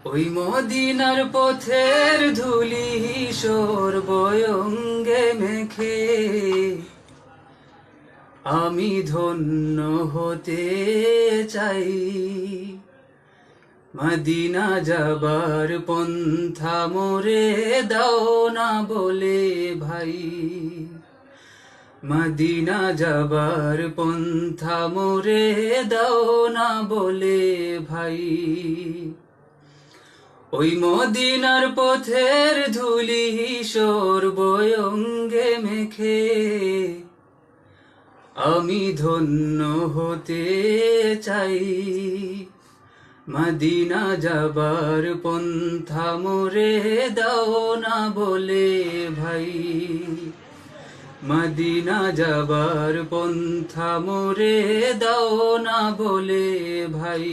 ওই মদিনার পথের ধুলি সর্বঙ্গে মেখে আমি ধন্য হতে চাই। মদিনা যাবার পন্থা মোরে দাও না বলে ভাই, মদিনা যাবার পন্থা মোরে দাও না বলে ভাই। ওই মদিনার পথের ধুলি সর্বঙ্গে মেখে আমি ধন্য হতে চাই। মদিনা যাবার পন্থা মোরে দাও না বলে ভাই, মদিনা যাবার পন্থা মোরে দাও না বলে ভাই।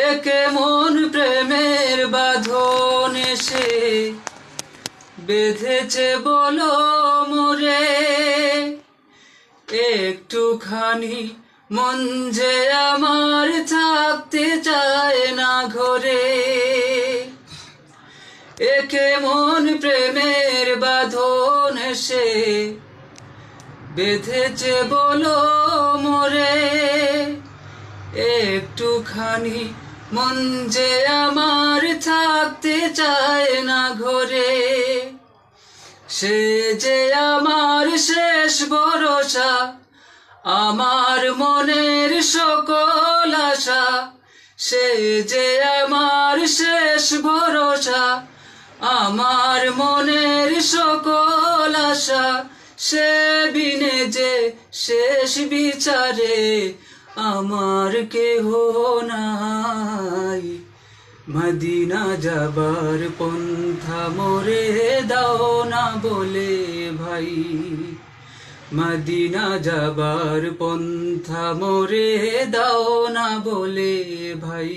একে মন প্রেমের বাঁধন এসে বেঁধেছে বলো মোরে, একটুখানি মন যে আমার থাকতে চায় না ঘরে। একে মন প্রেমের বাঁধন এসে বেঁধেছে বলো মোরে, একটুখানি মন যে আমার থাকতে চায় না ঘরে। সে যে আমার শেষ ভরসা, আমার মনের সকল আশা। সে যে আমার শেষ ভরসা, আমার মনের সকল আশা। সে বিনে যে শেষ বিচারে আমার কেহ নাই। মদিনা যাবার পন্থা মোরে দাও না বলে ভাই, মদিনা যাবার পন্থা মোরে দাও না বলে ভাই।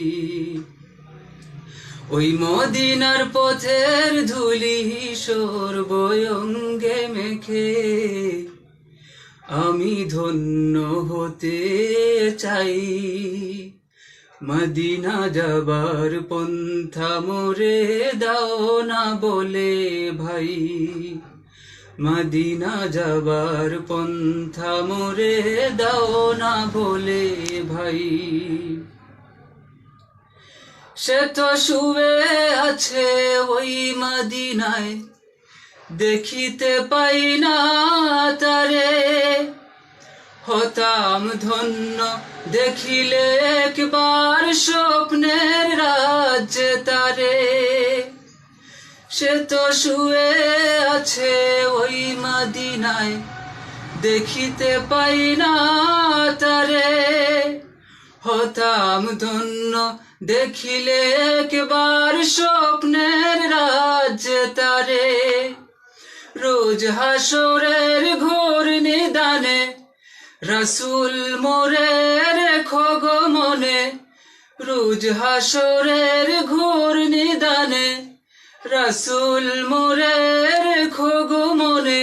ওই মদিনার পথের ধুলি সর্বঙ্গে মেখে আমি ধন্য হতে চাই। মদিনা যাবার পন্থা মোরে দাও না বলে ভাই, মদিনা যাবার পন্থা মোরে দাও না বলে ভাই। সে তো শুয়ে আছে ওই মদিনায়, দেখিতে পাই না তারে। হতাম ধন্য দেখিলে একবার স্বপ্নের রাজ্যে তারে। সে তো শুয়ে আছে ওই মদিনায়, দেখিতে পাই না তারে। হতাম ধন্য দেখিলে একবার স্বপ্নের রাজ্যে তারে। রোজ হাসরের ঘোর নিদানে রাসূল মোরে রেখো গো মনে। রোজ হাসরের ঘোর নিদানে রাসূল মোরে রেখো গো মনে।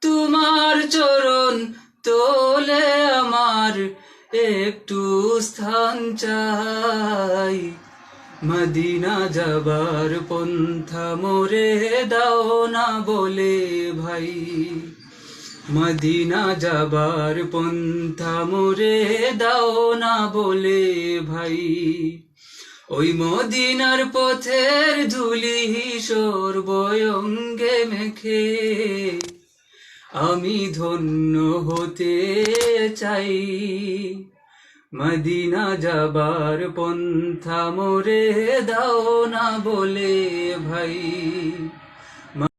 তোমার চরণ তোলে আমার একটু স্থান চাই। মদিনা যাবার পন্থা মোরে দাও না বলে ভাই, মদিনা যাবার পন্থা মোরে দাও না বলে ভাই। ওই মদিনার পথের ধুলি সর্বঙ্গে মেখে আমি ধন্য হতে চাই। মদিনা যাবার পন্থা মোরে দাও না বলে ভাই।